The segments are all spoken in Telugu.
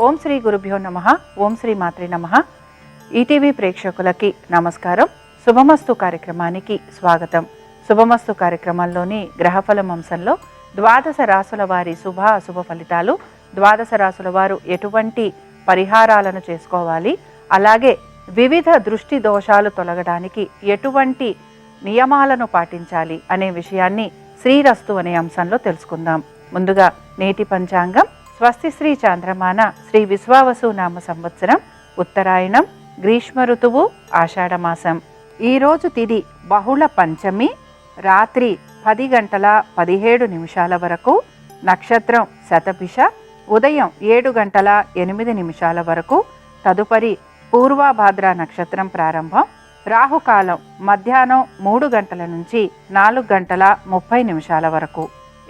ఓం శ్రీ గురుభ్యో నమః. ఓం శ్రీ మాత్రే నమః. ఈటీవీ ప్రేక్షకులకి నమస్కారం. శుభమస్తు కార్యక్రమానికి స్వాగతం. శుభమస్తు కార్యక్రమంలోని గ్రహఫలం అంశంలో ద్వాదశ రాసుల వారి శుభ అశుభ ఫలితాలు, ద్వాదశ రాసుల వారు ఎటువంటి పరిహారాలను చేసుకోవాలి, అలాగే వివిధ దృష్టి దోషాలు తొలగడానికి ఎటువంటి నియమాలను పాటించాలి అనే విషయాన్ని శ్రీరస్తు అనే అంశంలో తెలుసుకుందాం. ముందుగా నేటి పంచాంగం. స్వస్తి శ్రీ చాంద్రమాన శ్రీ విశ్వావసు నామ సంవత్సరం, ఉత్తరాయణం, గ్రీష్మ ఋతువు, ఆషాఢమాసం. ఈరోజు తిథి బహుళ పంచమి, రాత్రి 10:17 వరకు. నక్షత్రం శతభిష, ఉదయం 7:08 వరకు. తదుపరి పూర్వభాద్ర నక్షత్రం ప్రారంభం. రాహుకాలం మధ్యాహ్నం 3 గంటల నుంచి 4:30 వరకు.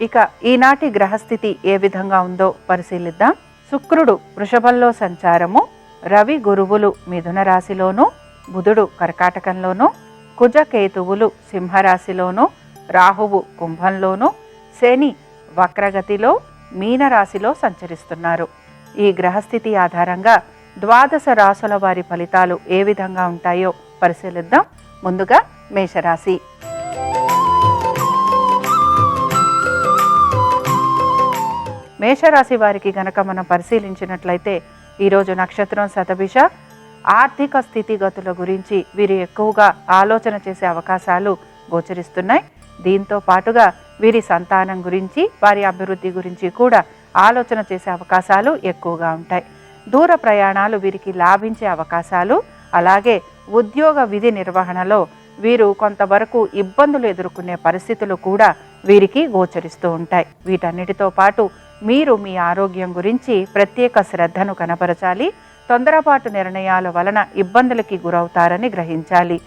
ఇక ఈనాటి గ్రహస్థితి ఏ విధంగా ఉందో పరిశీలిద్దాం. శుక్రుడు వృషభంలో సంచారము, రవి గురువులు మిథున రాశిలోను, బుధుడు కర్కాటకంలోను, కుజకేతువులు సింహరాశిలోను, రాహువు కుంభంలోను, శని వక్రగతిలో మీనరాశిలో సంచరిస్తున్నారు. ఈ గ్రహస్థితి ఆధారంగా ద్వాదశ రాసుల వారి ఫలితాలు ఏ విధంగా ఉంటాయో పరిశీలిద్దాం. ముందుగా మేషరాశి. మేషరాశి వారికి గనక మనం పరిశీలించినట్లయితే ఈరోజు నక్షత్రం శతభిష. ఆర్థిక స్థితిగతుల గురించి వీరు ఎక్కువగా ఆలోచన చేసే అవకాశాలు గోచరిస్తున్నాయి. దీంతో పాటుగా వీరి సంతానం గురించి, వారి అభివృద్ధి గురించి కూడా ఆలోచన చేసే అవకాశాలు ఎక్కువగా ఉంటాయి. దూర ప్రయాణాలు వీరికి లాభించే అవకాశాలు, అలాగే ఉద్యోగ విధి నిర్వహణలో వీరు కొంతవరకు ఇబ్బందులు ఎదుర్కొనే పరిస్థితులు కూడా వీరికి గోచరిస్తూ ఉంటాయి. వీటన్నిటితో పాటు మీరు మీ ఆరోగ్యం గురించి ప్రత్యేక శ్రద్ధను కనబరచాలి. తొందరపాటు నిర్ణయాల వలన ఇబ్బందులకి గురవుతారని గ్రహించాలి.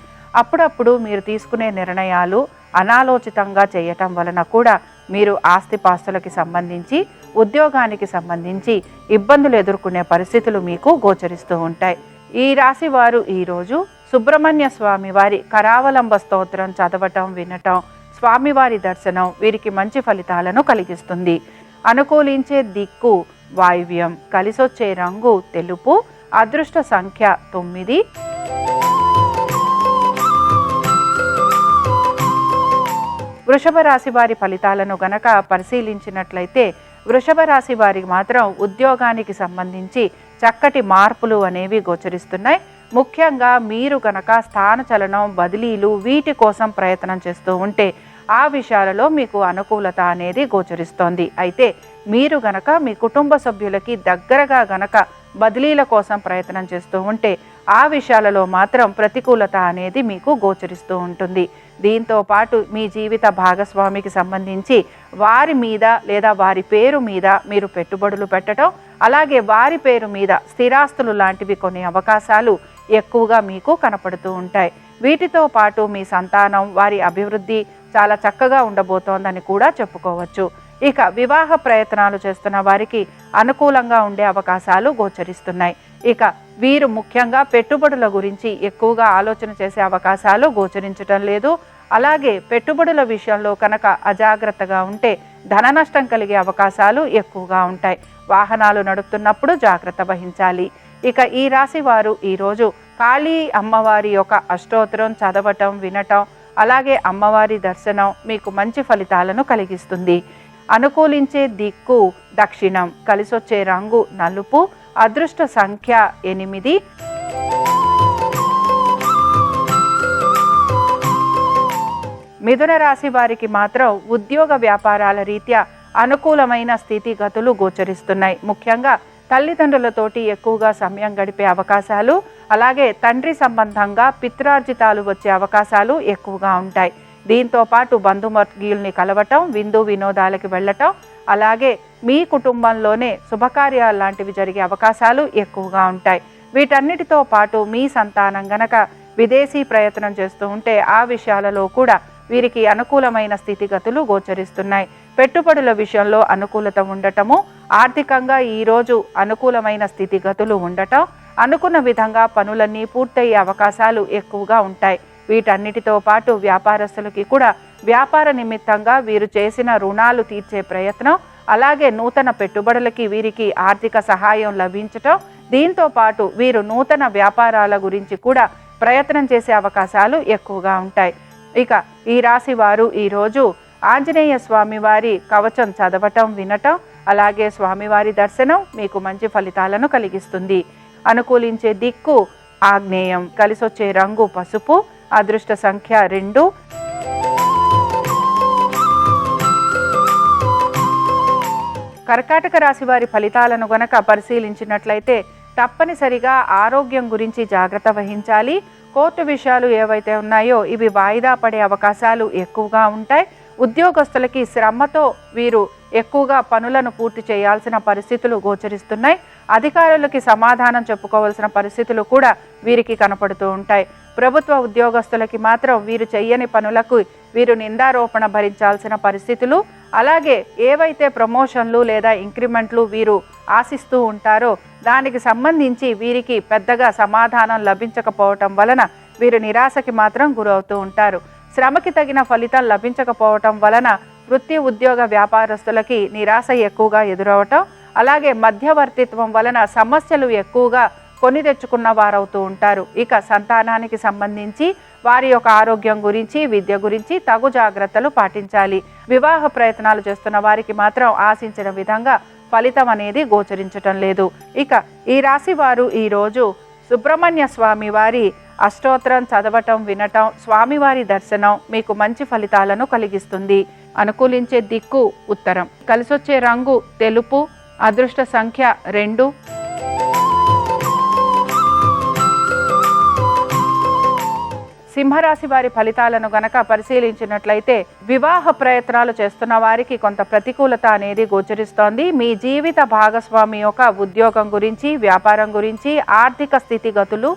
అప్పుడప్పుడు మీరు తీసుకునే నిర్ణయాలు అనాలోచితంగా చేయటం వలన కూడా మీరు ఆస్తిపాస్తులకి సంబంధించి, ఉద్యోగానికి సంబంధించి ఇబ్బందులు ఎదుర్కొనే పరిస్థితులు మీకు గోచరిస్తూ ఉంటాయి. ఈ రాశి వారు ఈరోజు సుబ్రహ్మణ్య స్వామి వారి కరావలంబ స్తోత్రం చదవటం, వినటం, స్వామివారి దర్శనం వీరికి మంచి ఫలితాలను కలిగిస్తుంది. అనుకూలించే దిక్కు వాయువ్యం, కలిసొచ్చే రంగు తెలుపు, అదృష్ట సంఖ్య 9. వృషభ రాశి వారి ఫలితాలను గనక పరిశీలించినట్లయితే వృషభ రాశి వారికి మాత్రం ఉద్యోగానికి సంబంధించి చక్కటి మార్పులు అనేవి గోచరిస్తున్నాయి. ముఖ్యంగా మీరు గనక స్థానచలనం, బదిలీలు వీటి కోసం ప్రయత్నం చేస్తూ ఉంటే ఆ విషయాలలో మీకు అనుకూలత అనేది గోచరిస్తోంది. అయితే మీరు గనక మీ కుటుంబ సభ్యులకి దగ్గరగా గనక బదిలీల కోసం ప్రయత్నం చేస్తూ ఉంటే ఆ విషయాలలో మాత్రం ప్రతికూలత అనేది మీకు గోచరిస్తూ ఉంటుంది. దీంతో పాటు మీ జీవిత భాగస్వామికి సంబంధించి వారి మీద లేదా వారి పేరు మీద మీరు పెట్టుబడులు పెట్టడం, అలాగే వారి పేరు మీద స్థిరాస్తులు లాంటివి కొనే అవకాశాలు ఎక్కువగా మీకు కనపడుతూ ఉంటాయి. వీటితో పాటు మీ సంతానం, వారి అభివృద్ధి చాలా చక్కగా ఉండబోతోందని కూడా చెప్పుకోవచ్చు. ఇక వివాహ ప్రయత్నాలు చేస్తున్న వారికి అనుకూలంగా ఉండే అవకాశాలు గోచరిస్తున్నాయి. ఇక వీరు ముఖ్యంగా పెట్టుబడుల గురించి ఎక్కువగా ఆలోచన చేసే అవకాశాలు గోచరించడం లేదు. అలాగే పెట్టుబడుల విషయంలో కనుక అజాగ్రత్తగా ఉంటే ధన నష్టం కలిగే అవకాశాలు ఎక్కువగా ఉంటాయి. వాహనాలు నడుపుతున్నప్పుడు జాగ్రత్త వహించాలి. ఇక ఈ రాశి వారు ఈరోజు కాళీ అమ్మవారి యొక్క అష్టోత్తరం చదవటం, వినటం, అలాగే అమ్మవారి దర్శనం మీకు మంచి ఫలితాలను కలిగిస్తుంది. అనుకూలించే దిక్కు దక్షిణం, కలిసొచ్చే రంగు నలుపు, అదృష్ట సంఖ్య 8. మిథున రాశి వారికి మాత్రం ఉద్యోగ వ్యాపారాల రీత్యా అనుకూలమైన స్థితిగతులు గోచరిస్తున్నాయి. ముఖ్యంగా తల్లిదండ్రులతోటి ఎక్కువగా సమయం గడిపే అవకాశాలు, అలాగే తండ్రి సంబంధంగా పిత్రార్జితాలు వచ్చే అవకాశాలు ఎక్కువగా ఉంటాయి. దీంతో పాటు బంధువర్గీయుల్ని కలవటం, విందు వినోదాలకి వెళ్ళటం, అలాగే మీ కుటుంబంలోనే శుభకార్యాలు లాంటివి జరిగే అవకాశాలు ఎక్కువగా ఉంటాయి. వీటన్నిటితో పాటు మీ సంతానం గనక విదేశీ ప్రయత్నం చేస్తూ ఉంటే ఆ విషయాలలో కూడా వీరికి అనుకూలమైన స్థితిగతులు గోచరిస్తున్నాయి. పెట్టుబడుల విషయంలో అనుకూలత ఉండటము, ఆర్థికంగా ఈరోజు అనుకూలమైన స్థితిగతులు ఉండటం, అనుకున్న విధంగా పనులన్నీ పూర్తయ్యే అవకాశాలు ఎక్కువగా ఉంటాయి. వీటన్నిటితో పాటు వ్యాపారస్తులకి కూడా వ్యాపార నిమిత్తంగా వీరు చేసిన రుణాలు తీర్చే ప్రయత్నం, అలాగే నూతన పెట్టుబడులకి వీరికి ఆర్థిక సహాయం లభించటం, దీంతో పాటు వీరు నూతన వ్యాపారాల గురించి కూడా ప్రయత్నం చేసే అవకాశాలు ఎక్కువగా ఉంటాయి. ఇక ఈ రాశి వారు ఈరోజు ఆంజనేయ స్వామివారి కవచం చదవటం, వినటం, అలాగే స్వామివారి దర్శనం మీకు మంచి ఫలితాలను కలిగిస్తుంది. అనుకూలించే దిక్కు ఆగ్నేయం, కలిసొచ్చే రంగు పసుపు, అదృష్ట సంఖ్య 2. కర్కాటక రాశి వారి ఫలితాలను గనక పరిశీలించినట్లయితే తప్పనిసరిగా ఆరోగ్యం గురించి జాగ్రత్త వహించాలి. కోర్టు విషయాలు ఏవైతే ఉన్నాయో ఇవి వాయిదా పడే అవకాశాలు ఎక్కువగా ఉంటాయి. ఉద్యోగస్తులకి శ్రమతో వీరు ఎక్కువగా పనులను పూర్తి చేయాల్సిన పరిస్థితులు గోచరిస్తున్నాయి. అధికారులకి సమాధానం చెప్పుకోవాల్సిన పరిస్థితులు కూడా వీరికి కనపడుతూ ఉంటాయి. ప్రభుత్వ ఉద్యోగస్తులకి మాత్రం వీరు చెయ్యని పనులకు వీరు నిందారోపణ భరించాల్సిన పరిస్థితులు, అలాగే ఏవైతే ప్రమోషన్లు లేదా ఇంక్రిమెంట్లు వీరు ఆశిస్తూ ఉంటారో దానికి సంబంధించి వీరికి పెద్దగా సమాధానం లభించకపోవటం వలన వీరు నిరాశకి మాత్రం గురవుతూ ఉంటారు. శ్రమకి తగిన ఫలితం లభించకపోవటం వలన వృత్తి ఉద్యోగ వ్యాపారస్తులకి నిరాశ ఎక్కువగా ఎదురవటం, అలాగే మధ్యవర్తిత్వం వలన సమస్యలు ఎక్కువగా కొని తెచ్చుకున్న వారవుతూ ఉంటారు. ఇక సంతానానికి సంబంధించి వారి యొక్క ఆరోగ్యం గురించి, విద్య గురించి తగు జాగ్రత్తలు పాటించాలి. వివాహ ప్రయత్నాలు చేస్తున్న వారికి మాత్రం ఆశించిన విధంగా ఫలితం అనేది గోచరించటం లేదు. ఇక ఈ రాశి వారు ఈరోజు సుబ్రహ్మణ్య స్వామి వారి అష్టోత్తరం చదవటం, వినటం, స్వామివారి దర్శనం మీకు మంచి ఫలితాలను కలిగిస్తుంది. అనుకూలించే దిక్కు ఉత్తరం, కలిసొచ్చే రంగు తెలుపు, అదృష్ట సంఖ్య 2. సింహరాశి వారి ఫలితాలను గనక పరిశీలించినట్లయితే వివాహ ప్రయత్నాలు చేస్తున్న వారికి కొంత ప్రతికూలత అనేది గోచరిస్తోంది. మీ జీవిత భాగస్వామి యొక్క ఉద్యోగం గురించి, వ్యాపారం గురించి, ఆర్థిక స్థితిగతులు,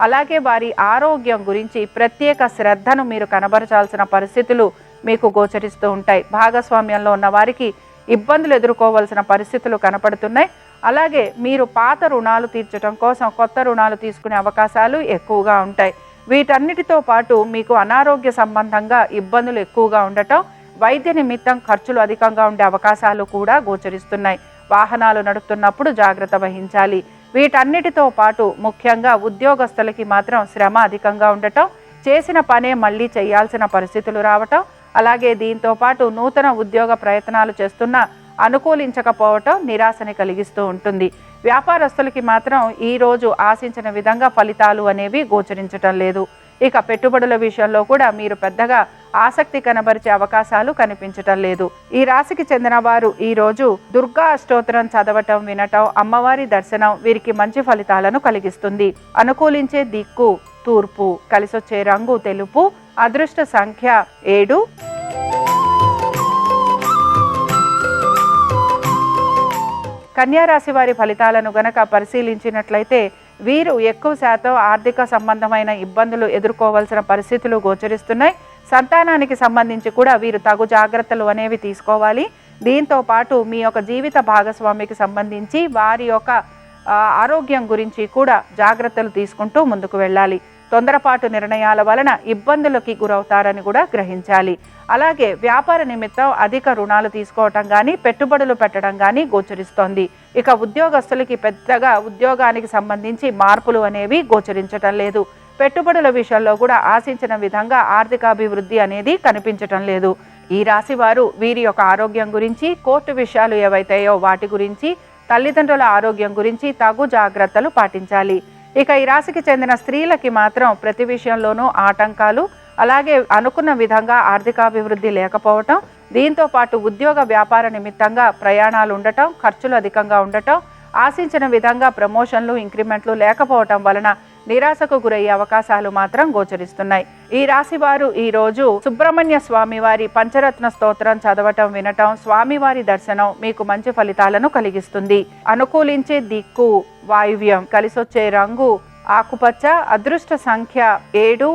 అలాగే వారి ఆరోగ్యం గురించి ప్రత్యేక శ్రద్ధను మీరు కనబరచాల్సిన పరిస్థితులు మీకు గోచరిస్తూ ఉంటాయి. భాగస్వామ్యంలో ఉన్న వారికి ఇబ్బందులు ఎదుర్కోవాల్సిన పరిస్థితులు కనపడుతున్నాయి. అలాగే మీరు పాత రుణాలు తీర్చడం కోసం కొత్త రుణాలు తీసుకునే అవకాశాలు ఎక్కువగా ఉంటాయి. వీటన్నిటితో పాటు మీకు అనారోగ్య సంబంధంగా ఇబ్బందులు ఎక్కువగా ఉండటం, వైద్య నిమిత్తం ఖర్చులు అధికంగా ఉండే అవకాశాలు కూడా గోచరిస్తున్నాయి. వాహనాలు నడుపుతున్నప్పుడు జాగ్రత్త వహించాలి. వీటన్నిటితో పాటు ముఖ్యంగా ఉద్యోగస్తులకి మాత్రం శ్రమ అధికంగా ఉండటం, చేసిన పనే మళ్ళీ చేయాల్సిన పరిస్థితులు రావటం, అలాగే దీంతో పాటు నూతన ఉద్యోగ ప్రయత్నాలు చేస్తున్న అనుకూలించకపోవటం నిరాశని కలిగిస్తూ ఉంటుంది. వ్యాపారస్తులకి మాత్రం ఈరోజు ఆశించిన విధంగా ఫలితాలు అనేవి గోచరించటం లేదు. ఇక పెట్టుబడుల విషయంలో కూడా మీరు పెద్దగా ఆసక్తి కనబరిచే అవకాశాలు కనిపించటం లేదు. ఈ రాశికి చెందిన వారు ఈరోజు దుర్గా అష్టోత్తరం చదవటం, వినటం, అమ్మవారి దర్శనం వీరికి మంచి ఫలితాలను కలిగిస్తుంది. అనుకూలించే దిక్కు తూర్పు, కలిసొచ్చే రంగు తెలుపు, అదృష్ట సంఖ్య 7. కన్యా రాశి వారి ఫలితాలను గనక పరిశీలించినట్లయితే వీరు ఎక్కువ శాతం ఆర్థిక సంబంధమైన ఇబ్బందులు ఎదుర్కోవాల్సిన పరిస్థితులు గోచరిస్తున్నాయి. సంతానానికి సంబంధించి కూడా వీరు తగు జాగ్రత్తలు అనేవి తీసుకోవాలి. దీంతో పాటు మీ యొక్క జీవిత భాగస్వామికి సంబంధించి వారి యొక్క ఆరోగ్యం గురించి కూడా జాగ్రత్తలు తీసుకుంటూ ముందుకు వెళ్ళాలి. తొందరపాటు నిర్ణయాల వలన ఇబ్బందులకి గురవుతారని కూడా గ్రహించాలి. అలాగే వ్యాపార నిమిత్తం అధిక రుణాలు తీసుకోవటం కానీ, పెట్టుబడులు పెట్టడం కానీ గోచరిస్తోంది. ఇక ఉద్యోగస్తులకి పెద్దగా ఉద్యోగానికి సంబంధించి మార్పులు అనేవి గోచరించటం లేదు. పెట్టుబడుల విషయంలో కూడా ఆశించిన విధంగా ఆర్థికాభివృద్ధి అనేది కనిపించటం లేదు. ఈ రాశి వారు వీరి యొక్క ఆరోగ్యం గురించి, కోర్టు విషయాలు ఏవైతాయో వాటి గురించి, తల్లిదండ్రుల ఆరోగ్యం గురించి తగు జాగ్రత్తలు పాటించాలి. ఇక ఈ రాశికి చెందిన స్త్రీలకి మాత్రం ప్రతి విషయంలోనూ ఆటంకాలు, అలాగే అనుకున్న విధంగా ఆర్థికాభివృద్ధి లేకపోవటం, దీంతో పాటు ఉద్యోగ వ్యాపార నిమిత్తంగా ప్రయాణాలు ఉండటం, ఖర్చులు అధికంగా ఉండటం, ఆశించిన విధంగా ప్రమోషన్లు, ఇంక్రిమెంట్లు లేకపోవటం వలన నిరాశకు గురయ్యే అవకాశాలు మాత్రం గోచరిస్తున్నాయి. ఈ రాశి వారు ఈరోజు సుబ్రహ్మణ్య స్వామి వారి పంచరత్న స్తోత్రం చదవటం, వినటం, స్వామివారి దర్శనం మీకు మంచి ఫలితాలను కలిగిస్తుంది. అనుకూలించే దిక్కు వాయువ్యం, కలిసొచ్చే రంగు ఆకుపచ్చ, అదృష్ట సంఖ్య 7.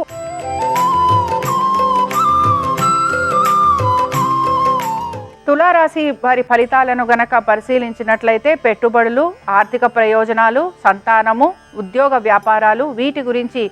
తులారాశి వారి ఫలితాలను గనక పరిశీలించినట్లయితే పెట్టుబడులు, ఆర్థిక ప్రయోజనాలు, సంతానము, ఉద్యోగ వ్యాపారాలు వీటి గురించి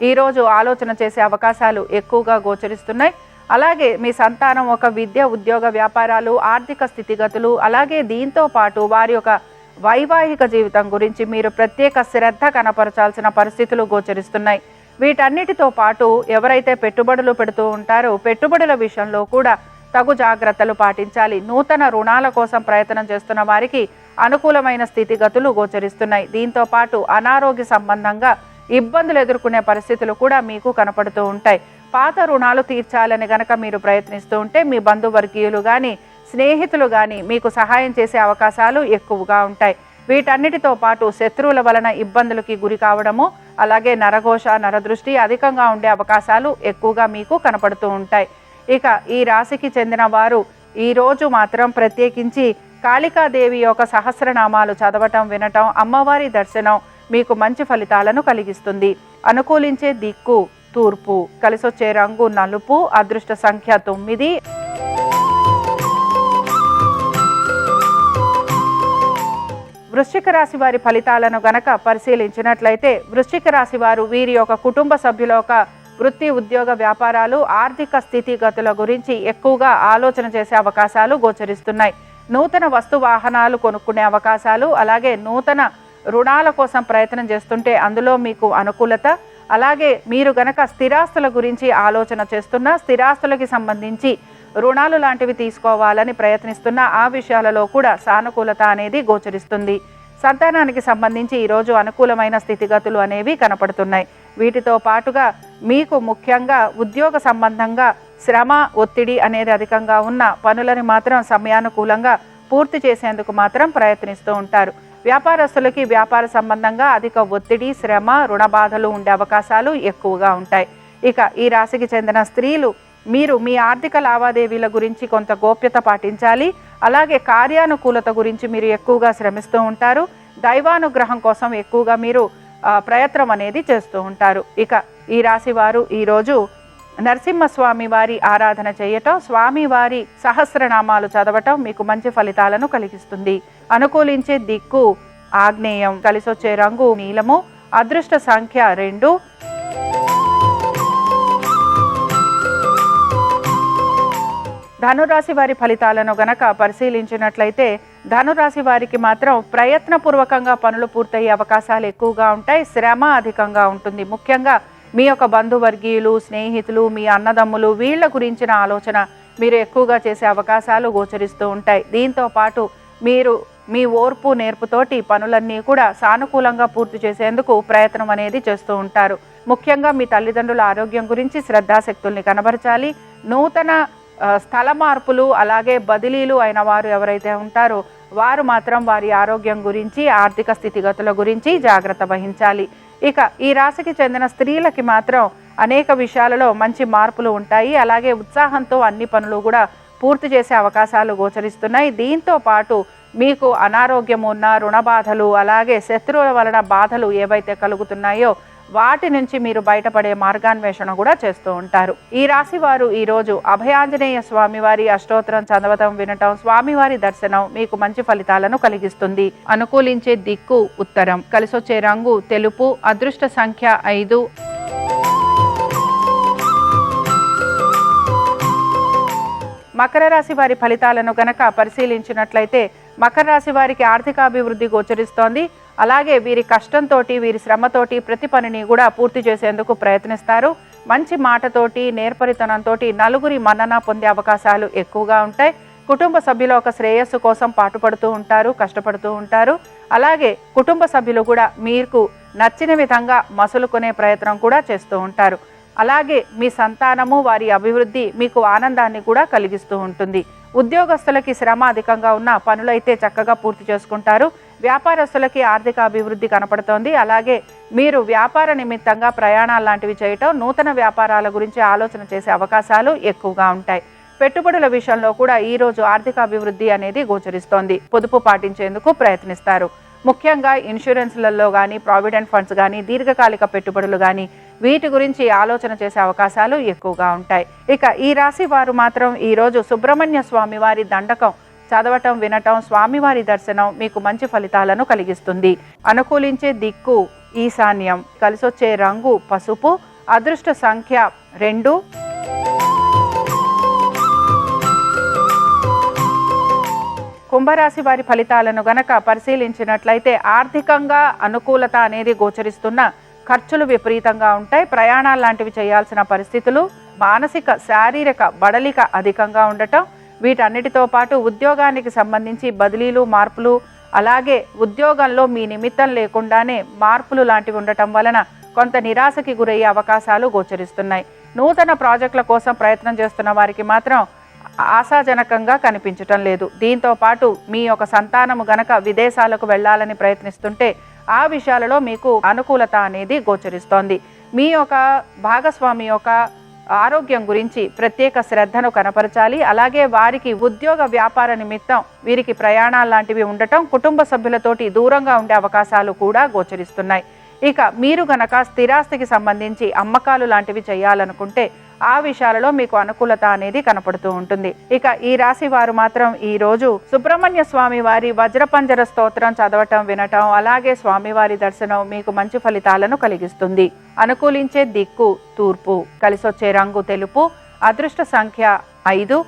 ఈరోజు ఆలోచన చేసే అవకాశాలు ఎక్కువగా గోచరిస్తున్నాయి. అలాగే మీ సంతానం ఒక విద్య, ఉద్యోగ, వ్యాపారాలు, ఆర్థిక స్థితిగతులు, అలాగే దీంతో పాటు వారి యొక్క వైవాహిక జీవితం గురించి మీరు ప్రత్యేక శ్రద్ధ కనపరచాల్సిన పరిస్థితులు గోచరిస్తున్నాయి. వీటన్నిటితో పాటు ఎవరైతే పెట్టుబడులు పెడుతూ ఉంటారో పెట్టుబడుల విషయంలో కూడా తగు జాగ్రత్తలు పాటించాలి. నూతన రుణాల కోసం ప్రయత్నం చేస్తున్న వారికి అనుకూలమైన స్థితిగతులు గోచరిస్తున్నాయి. దీంతో పాటు అనారోగ్య సంబంధంగా ఇబ్బందులు ఎదుర్కొనే పరిస్థితులు కూడా మీకు కనపడుతూ ఉంటాయి. పాత రుణాలు తీర్చాలని గనక మీరు ప్రయత్నిస్తూ ఉంటే మీ బంధువర్గీయులు కానీ స్నేహితులు కానీ మీకు సహాయం చేసే అవకాశాలు ఎక్కువగా ఉంటాయి. వీటన్నిటితో పాటు శత్రువుల వలన ఇబ్బందులకి గురి కావడము, అలాగే నరఘోష, నరదృష్టి అధికంగా ఉండే అవకాశాలు ఎక్కువగా మీకు కనపడుతూ ఉంటాయి. ఇక ఈ రాశికి చెందిన వారు ఈరోజు మాత్రం ప్రత్యేకించి కాళికాదేవి యొక్క సహస్రనామాలు చదవటం, వినటం, అమ్మవారి దర్శనం మీకు మంచి ఫలితాలను కలిగిస్తుంది. అనుకూలించే దిక్కు తూర్పు, కలిసొచ్చే రంగు నలుపు, అదృష్ట సంఖ్య 9. వృశ్చిక రాశి వారి ఫలితాలను గనక పరిశీలించినట్లయితే వృశ్చిక రాశి వారు వీరి యొక్క కుటుంబ సభ్యుల యొక్క వృత్తి, ఉద్యోగ, వ్యాపారాలు, ఆర్థిక స్థితిగతుల గురించి ఎక్కువగా ఆలోచన చేసే అవకాశాలు గోచరిస్తున్నాయి. నూతన వస్తు వాహనాలు కొనుక్కునే అవకాశాలు, అలాగే నూతన రుణాల కోసం ప్రయత్నం చేస్తుంటే అందులో మీకు అనుకూలత, అలాగే మీరు గనక స్థిరాస్తుల గురించి ఆలోచన చేస్తున్న, స్థిరాస్తులకి సంబంధించి రుణాలు లాంటివి తీసుకోవాలని ప్రయత్నిస్తున్న ఆ విషయాలలో కూడా సానుకూలత అనేది గోచరిస్తుంది. సంతానానికి సంబంధించి ఈరోజు అనుకూలమైన స్థితిగతులు అనేవి కనపడుతున్నాయి. వీటితో పాటుగా మీకు ముఖ్యంగా ఉద్యోగ సంబంధంగా శ్రమ, ఒత్తిడి అనేది అధికంగా ఉన్న పనులని మాత్రం సమయానుకూలంగా పూర్తి చేసేందుకు మాత్రం ప్రయత్నిస్తూ ఉంటారు. వ్యాపారస్తులకి వ్యాపార సంబంధంగా అధిక ఒత్తిడి, శ్రమ, రుణ బాధలు ఉండే అవకాశాలు ఎక్కువగా ఉంటాయి. ఇక ఈ రాశికి చెందిన స్త్రీలు మీరు మీ ఆర్థిక లావాదేవీల గురించి కొంత గోప్యత పాటించాలి. అలాగే కార్యానుకూలత గురించి మీరు ఎక్కువగా శ్రమిస్తూ ఉంటారు. దైవానుగ్రహం కోసం ఎక్కువగా మీరు ప్రయత్నం అనేది చేస్తూ ఉంటారు. ఇక ఈ రాశి వారు ఈరోజు నరసింహస్వామి వారి ఆరాధన చేయటం, స్వామివారి సహస్రనామాలు చదవటం మీకు మంచి ఫలితాలను కలిగిస్తుంది. అనుకూలించే దిక్కు ఆగ్నేయం, కలిసొచ్చే రంగు నీలము, అదృష్ట సంఖ్య 2. ధనురాశి వారి ఫలితాలను గనక పరిశీలించినట్లయితే ధనురాశి వారికి మాత్రం ప్రయత్నపూర్వకంగా పనులు పూర్తయ్యే అవకాశాలు ఎక్కువగా ఉంటాయి. శ్రమ అధికంగా ఉంటుంది. ముఖ్యంగా మీ యొక్క బంధువర్గీయులు, స్నేహితులు, మీ అన్నదమ్ములు వీళ్ళ గురించిన ఆలోచన మీరు ఎక్కువగా చేసే అవకాశాలు గోచరిస్తూ ఉంటాయి. దీంతో పాటు మీరు మీ ఓర్పు, నేర్పుతోటి పనులన్నీ కూడా సానుకూలంగా పూర్తి చేసేందుకు ప్రయత్నం అనేది చేస్తూ ఉంటారు. ముఖ్యంగా మీ తల్లిదండ్రుల ఆరోగ్యం గురించి శ్రద్ధాశక్తుల్ని కనబరచాలి. నూతన స్థల మార్పులు, అలాగే బదిలీలు అయిన వారు ఎవరైతే ఉంటారో వారు మాత్రం వారి ఆరోగ్యం గురించి, ఆర్థిక స్థితిగతుల గురించి జాగ్రత్త వహించాలి. ఇక ఈ రాశికి చెందిన స్త్రీలకి మాత్రం అనేక విషయాలలో మంచి మార్పులు ఉంటాయి. అలాగే ఉత్సాహంతో అన్ని పనులు కూడా పూర్తి చేసే అవకాశాలు గోచరిస్తున్నాయి. దీంతో పాటు మీకు అనారోగ్యం ఉన్న, రుణ బాధలు, అలాగే శత్రువుల వలన బాధలు ఏవైతే కలుగుతున్నాయో వాటి నుంచి మీరు బయటపడే మార్గాన్వేషణ కూడా చేస్తూ ఉంటారు. ఈ రాశి వారు ఈరోజు అభయాంజనేయ స్వామివారి అష్టోత్తరం చదవటం, వినటం, స్వామివారి దర్శనం మీకు మంచి ఫలితాలను కలిగిస్తుంది. అనుకూలించే దిక్కు ఉత్తరం, కలిసొచ్చే రంగు తెలుపు, అదృష్ట సంఖ్య 5. మకర రాశి వారి ఫలితాలను గనక పరిశీలించినట్లయితే మకర రాశి వారికి ఆర్థికాభివృద్ధి గోచరిస్తోంది. అలాగే వీరి కష్టంతో, వీరి శ్రమతోటి ప్రతి పనిని కూడా పూర్తి చేసేందుకు ప్రయత్నిస్తారు. మంచి మాటతోటి, నేర్పరితనంతో నలుగురి మన్నన పొందే అవకాశాలు ఎక్కువగా ఉంటాయి. కుటుంబ సభ్యుల ఒక శ్రేయస్సు కోసం పాటుపడుతూ ఉంటారు, కష్టపడుతూ ఉంటారు. అలాగే కుటుంబ సభ్యులు కూడా మీకు నచ్చిన విధంగా మసులుకునే ప్రయత్నం కూడా చేస్తూ ఉంటారు. అలాగే మీ సంతానము, వారి అభివృద్ధి మీకు ఆనందాన్ని కూడా కలిగిస్తూ ఉంటుంది. ఉద్యోగస్తులకి శ్రమ అధికంగా ఉన్న పనులైతే చక్కగా పూర్తి చేసుకుంటారు. వ్యాపారస్తులకి ఆర్థిక అభివృద్ధి కనపడుతోంది. అలాగే మీరు వ్యాపార నిమిత్తంగా ప్రయాణాలు లాంటివి చేయటం, నూతన వ్యాపారాల గురించి ఆలోచన చేసే అవకాశాలు ఎక్కువగా ఉంటాయి. పెట్టుబడుల విషయంలో కూడా ఈరోజు ఆర్థిక అభివృద్ధి అనేది గోచరిస్తోంది. పొదుపు పాటించేందుకు ప్రయత్నిస్తారు. ముఖ్యంగా ఇన్సూరెన్స్లలో కానీ, ప్రావిడెంట్ ఫండ్స్ కానీ, దీర్ఘకాలిక పెట్టుబడులు కానీ వీటి గురించి ఆలోచన చేసే అవకాశాలు ఎక్కువగా ఉంటాయి. ఇక ఈ రాశి వారు మాత్రం ఈరోజు సుబ్రహ్మణ్య స్వామి వారి దండకం చదవటం, వినటం, స్వామివారి దర్శనం మీకు మంచి ఫలితాలను కలిగిస్తుంది. అనుకూలించే దిక్కు ఈశాన్యం, కలిసొచ్చే రంగు పసుపు, అదృష్ట సంఖ్య 2. కుంభరాశి వారి ఫలితాలను గనక పరిశీలించినట్లయితే ఆర్థికంగా అనుకూలత అనేది గోచరిస్తున్న ఖర్చులు విపరీతంగా ఉంటాయి. ప్రయాణాలు లాంటివి చేయాల్సిన పరిస్థితులు, మానసిక శారీరక బడలిక అధికంగా ఉండటం, వీటన్నిటితో పాటు ఉద్యోగానికి సంబంధించి బదిలీలు, మార్పులు, అలాగే ఉద్యోగంలో మీ నిమిత్తం లేకుండానే మార్పులు లాంటివి ఉండటం వలన కొంత నిరాశకి గురయ్యే అవకాశాలు గోచరిస్తున్నాయి. నూతన ప్రాజెక్టుల కోసం ప్రయత్నం చేస్తున్న వారికి మాత్రం ఆశాజనకంగా కనిపించటం లేదు. దీంతో పాటు మీ యొక్క సంతానము గనక విదేశాలకు వెళ్ళాలని ప్రయత్నిస్తుంటే ఆ విషయాలలో మీకు అనుకూలత అనేది గోచరిస్తోంది. మీ యొక్క భాగస్వామి యొక్క ఆరోగ్యం గురించి ప్రత్యేక శ్రద్ధను కనపరచాలి. అలాగే వారికి ఉద్యోగ వ్యాపార నిమిత్తం వీరికి ప్రయాణాలు లాంటివి ఉండటం, కుటుంబ సభ్యులతోటి దూరంగా ఉండే అవకాశాలు కూడా గోచరిస్తున్నాయి. ఇక మీరు గనక స్థిరాస్తికి సంబంధించి అమ్మకాలు లాంటివి చేయాలనుకుంటే ఆ విషయాలలో మీకు అనుకూలత అనేది కనపడుతూ ఉంటుంది. ఇక ఈ రాశి వారు మాత్రం ఈ రోజు సుబ్రహ్మణ్య స్వామి వారి వజ్రపంజర స్తోత్రం చదవటం, వినటం, అలాగే స్వామివారి దర్శనం మీకు మంచి ఫలితాలను కలిగిస్తుంది. అనుకూలించే దిక్కు తూర్పు, కలిసొచ్చే రంగు తెలుపు, అదృష్ట సంఖ్య 5.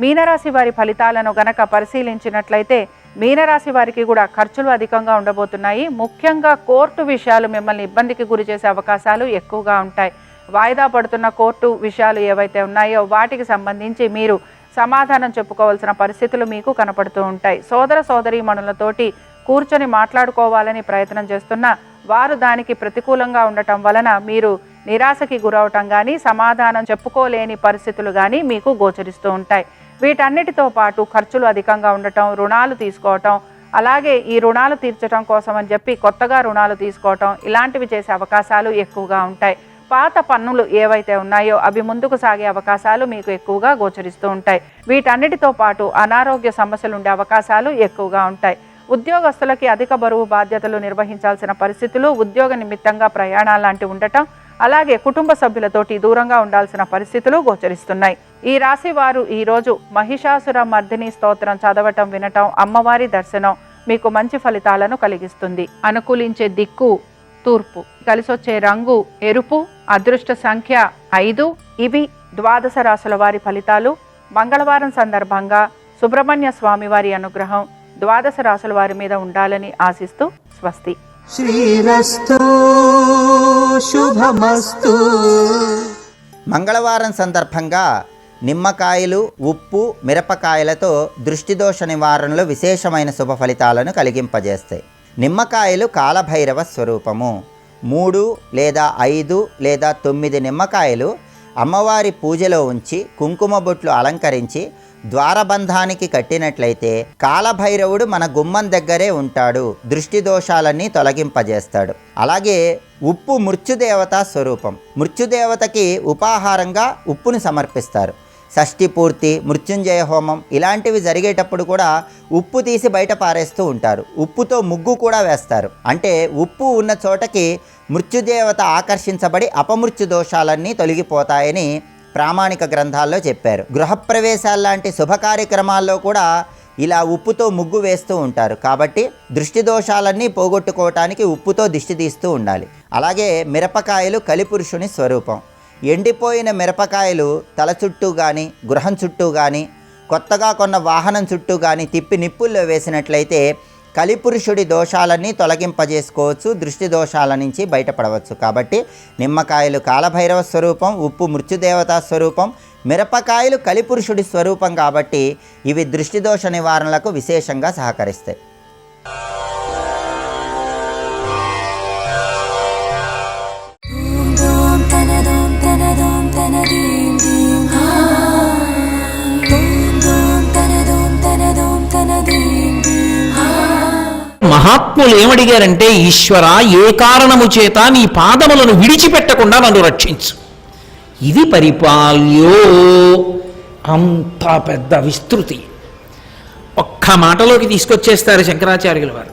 మీనరాశి వారి ఫలితాలను గనక పరిశీలించినట్లయితే మీనరాశి వారికి కూడా ఖర్చులు అధికంగా ఉండబోతున్నాయి. ముఖ్యంగా కోర్టు విషయాలు మిమ్మల్ని ఇబ్బందికి గురి చేసే అవకాశాలు ఎక్కువగా ఉంటాయి. వాయిదా పడుతున్న కోర్టు విషయాలు ఏవైతే ఉన్నాయో వాటికి సంబంధించి మీరు సమాధానం చెప్పుకోవాల్సిన పరిస్థితులు మీకు కనపడుతూ ఉంటాయి. సోదర సోదరీమణులతోటి కూర్చొని మాట్లాడుకోవాలని ప్రయత్నం చేస్తున్నా వారు దానికి ప్రతికూలంగా ఉండటం వలన మీరు నిరాశకి గురవటం కానీ, సమాధానం చెప్పుకోలేని పరిస్థితులు కానీ మీకు గోచరిస్తూ ఉంటాయి. వీటన్నిటితో పాటు ఖర్చులు అధికంగా ఉండటం, రుణాలు తీసుకోవటం, అలాగే ఈ రుణాలు తీర్చడం కోసం అని చెప్పి కొత్తగా రుణాలు తీసుకోవటం, ఇలాంటివి చేసే అవకాశాలు ఎక్కువగా ఉంటాయి. పాత పన్నులు ఏవైతే ఉన్నాయో అవి ముందుకు సాగే అవకాశాలు మీకు ఎక్కువగా గోచరిస్తూ ఉంటాయి. వీటన్నిటితో పాటు అనారోగ్య సమస్యలు ఉండే అవకాశాలు ఎక్కువగా ఉంటాయి. ఉద్యోగస్తులకి అధిక బరువు బాధ్యతలు నిర్వహించాల్సిన పరిస్థితులు, ఉద్యోగ నిమిత్తంగా ప్రయాణాలు లాంటివి ఉండటం, అలాగే కుటుంబ సభ్యులతోటి దూరంగా ఉండాల్సిన పరిస్థితులు గోచరిస్తున్నాయి. ఈ రాశి వారు ఈరోజు మహిషాసుర మర్దిని స్తోత్రం చదవటం, వినటం, అమ్మవారి దర్శనం మీకు మంచి ఫలితాలను కలిగిస్తుంది. అనుకూలించే దిక్కు తూర్పు, కలిసొచ్చే రంగు ఎరుపు, అదృష్ట సంఖ్య 5. ఇవి ద్వాదశ రాశుల వారి ఫలితాలు. మంగళవారం సందర్భంగా సుబ్రహ్మణ్య స్వామి వారి అనుగ్రహం ద్వాదశ రాశుల వారి మీద ఉండాలని ఆశిస్తూ స్వస్తి. శ్రీరస్తు శుభమస్తు. మంగళవారం సందర్భంగా నిమ్మకాయలు, ఉప్పు, మిరపకాయలతో దృష్టిదోష నివారణలో విశేషమైన శుభ ఫలితాలను కలిగింపజేస్తాయి. నిమ్మకాయలు కాలభైరవ స్వరూపము. 3 లేదా 5 లేదా 9 నిమ్మకాయలు అమ్మవారి పూజలో ఉంచి కుంకుమ బొట్లు అలంకరించి ద్వారబంధానికి కట్టినట్లయితే కాలభైరవుడు మన గుమ్మం దగ్గరే ఉంటాడు, దృష్టి దోషాలన్నీ తొలగింపజేస్తాడు. అలాగే ఉప్పు మృత్యుదేవత స్వరూపం. మృత్యుదేవతకి ఉపాహారంగా ఉప్పుని సమర్పిస్తారు. షష్ఠి పూర్తి, మృత్యుంజయ హోమం ఇలాంటివి జరిగేటప్పుడు కూడా ఉప్పు తీసి బయట పారేస్తూ ఉంటారు. ఉప్పుతో ముగ్గు కూడా వేస్తారు. అంటే ఉప్పు ఉన్న చోటకి మృత్యుదేవత ఆకర్షించబడి అపమృత్యు దోషాలన్నీ తొలగిపోతాయని ప్రామాణిక గ్రంథాల్లో చెప్పారు. గృహప్రవేశాల లాంటి శుభ కార్యక్రమాల్లో కూడా ఇలా ఉప్పుతో ముగ్గు వేస్తూ ఉంటారు. కాబట్టి దృష్టి దోషాలన్నీ పోగొట్టుకోవటానికి ఉప్పుతో దిష్టి తీస్తూ ఉండాలి. అలాగే మిరపకాయలు కలిపురుషుని స్వరూపం. ఎండిపోయిన మిరపకాయలు తల చుట్టూ కానీ, గృహం చుట్టూ కానీ, కొత్తగా కొన్న వాహనం చుట్టూ కానీ తిప్పి నిప్పుల్లో వేసినట్లయితే కలిపురుషుడి దోషాలన్నీ తొలగింపజేసుకోవచ్చు, దృష్టి దోషాల నుంచి బయటపడవచ్చు. కాబట్టి నిమ్మకాయలు కాలభైరవ స్వరూపం, ఉప్పు మృత్యుదేవతా స్వరూపం, మిరపకాయలు కలిపురుషుడి స్వరూపం కాబట్టి ఇవి దృష్టి దోష నివారణలకు విశేషంగా సహకరిస్తాయి. మహాత్ములు ఏమడిగారంటే, ఈశ్వర, ఏ కారణము చేత నీ పాదములను విడిచిపెట్టకుండా నన్ను రక్షించు. ఇది పరిపాల్యో. అంత పెద్ద విస్తృతి ఒక్క మాటలోకి తీసుకొచ్చేస్తారు శంకరాచార్యుల వారు.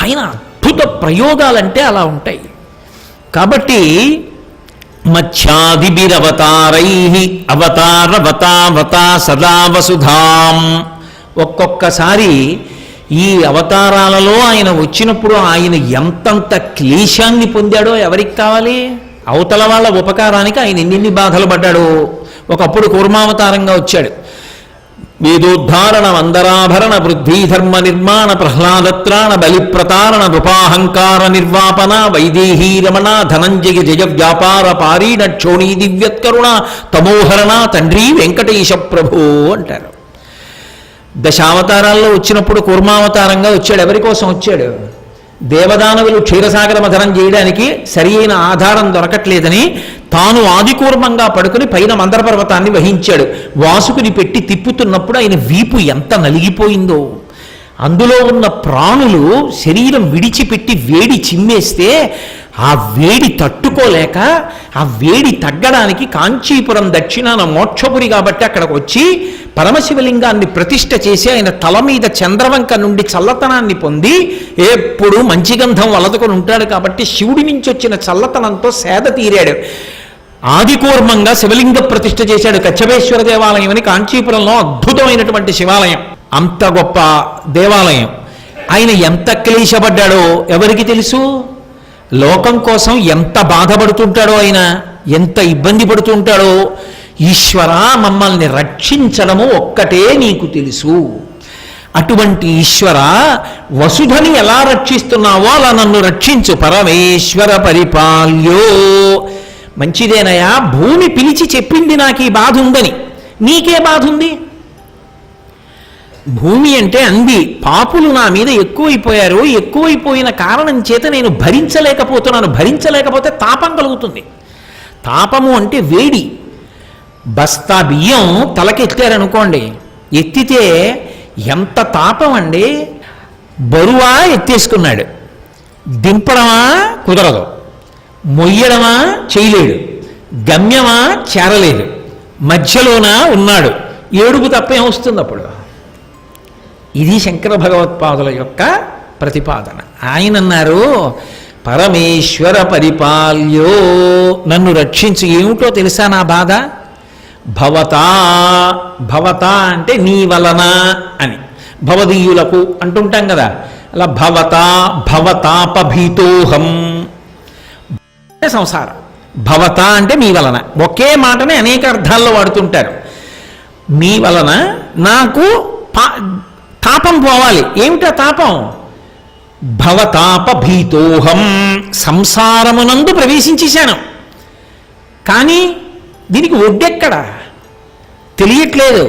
ఆయన అద్భుత ప్రయోగాలంటే అలా ఉంటాయి. కాబట్టి మధ్యాదిభిరవతారై అవతారవతావతా సదా వసుధాం. ఒక్కొక్కసారి ఈ అవతారాలలో ఆయన వచ్చినప్పుడు ఆయన ఎంతంత క్లేశాన్ని పొందాడో ఎవరికి కావాలి? అవతల వాళ్ళ ఉపకారానికి ఆయన ఎన్ని బాధలు పడ్డాడు. ఒకప్పుడు కూర్మావతారంగా వచ్చాడు. వేదోద్ధారణ వందరాభరణ వృద్ధి ధర్మ నిర్మాణ ప్రహ్లాదత్రాణ బలిప్రతారణ నృపాహంకార నిర్వాపన వైదేహీ రమణ ధనంజయ జయ వ్యాపార పారీణ క్షోణీ దివ్యత్కరుణ తమోహరణ తండ్రి వెంకటేశ ప్రభు అంటారు. దశావతారాల్లో వచ్చినప్పుడు కూర్మావతారంగా వచ్చాడు. ఎవరి కోసం వచ్చాడు? దేవదానవులు క్షీరసాగర మథనం చేయడానికి సరి అయిన ఆధారం దొరకట్లేదని తాను ఆదికూర్మంగా పడుకుని పైన మందర పర్వతాన్ని వహించాడు. వాసుకుని పెట్టి తిప్పుతున్నప్పుడు ఆయన వీపు ఎంత నలిగిపోయిందో. అందులో ఉన్న ప్రాణులు శరీరం విడిచిపెట్టి వేడి చిమ్మేస్తే ఆ వేడి తట్టుకోలేక ఆ వేడి తగ్గడానికి కాంచీపురం దక్షిణాన మోక్షపురి కాబట్టి అక్కడికి వచ్చి పరమశివలింగాన్ని ప్రతిష్ఠ చేసి ఆయన తల మీద చంద్రవంక నుండి చల్లతనాన్ని పొంది ఎప్పుడు మంచి గంధం వలదుకొని ఉంటాడు కాబట్టి శివుడి నుంచి వచ్చిన చల్లతనంతో సేద తీరాడు. ఆదికూర్మంగా శివలింగ ప్రతిష్ఠ చేశాడు. కచ్చపేశ్వర దేవాలయం అని కాంచీపురంలో అద్భుతమైనటువంటి శివాలయం. అంత గొప్ప దేవాలయం. ఆయన ఎంత క్లేశపడ్డాడో ఎవరికి తెలుసు? లోకం కోసం ఎంత బాధపడుతుంటాడో, ఆయన ఎంత ఇబ్బంది పడుతుంటాడో. ఈశ్వర, మమ్మల్ని రక్షించడము ఒక్కటే నీకు తెలుసు. అటువంటి ఈశ్వర, వసుధని ఎలా రక్షిస్తున్నావో అలా నన్ను రక్షించు. పరమేశ్వర పరిపాల్యో. మంచిదేనయా, భూమి పిలిచి చెప్పింది నాకు ఈ బాధ ఉందని. నీకే బాధ ఉంది? భూమి అంటే అంది, పాపులు నా మీద ఎక్కువైపోయారు, ఎక్కువైపోయిన కారణం చేత నేను భరించలేకపోతున్నాను. భరించలేకపోతే తాపం కలుగుతుంది. తాపము అంటే వేడి. బస్తా బియ్యం తలకెత్తారనుకోండి, ఎత్తితే ఎంత తాపం అండి. బరువా ఎత్తేసుకున్నాడు, దింపడమా కుదరదు, మొయ్యడమా చేయలేడు, గమ్యమా చేరలేదు, మధ్యలోన ఉన్నాడు. ఏడుపు తప్ప ఏమొస్తుంది అప్పుడు? ఇది శంకర భగవత్పాదుల యొక్క ప్రతిపాదన. ఆయన అన్నారు, పరమేశ్వర పరిపాల్యో, నన్ను రక్షించు. ఏమిటో తెలుసా నా బాధ? భవతా. భవతా అంటే నీ వలన అని, భవదీయులకు అంటుంటాం కదా, అలా భవతా భవతాపభీతోహం. సంసారం. భవత అంటే మీ వలన. ఒకే మాటని అనేక అర్థాల్లో వాడుతుంటారు. మీ వలన నాకు తాపం పోవాలి. ఏమిటా తాపం? భవతాపభీతోహం. సంసారమునందు ప్రవేశించేశాను, కానీ దీనికి ఒడ్డెక్కడ తెలియట్లేదు.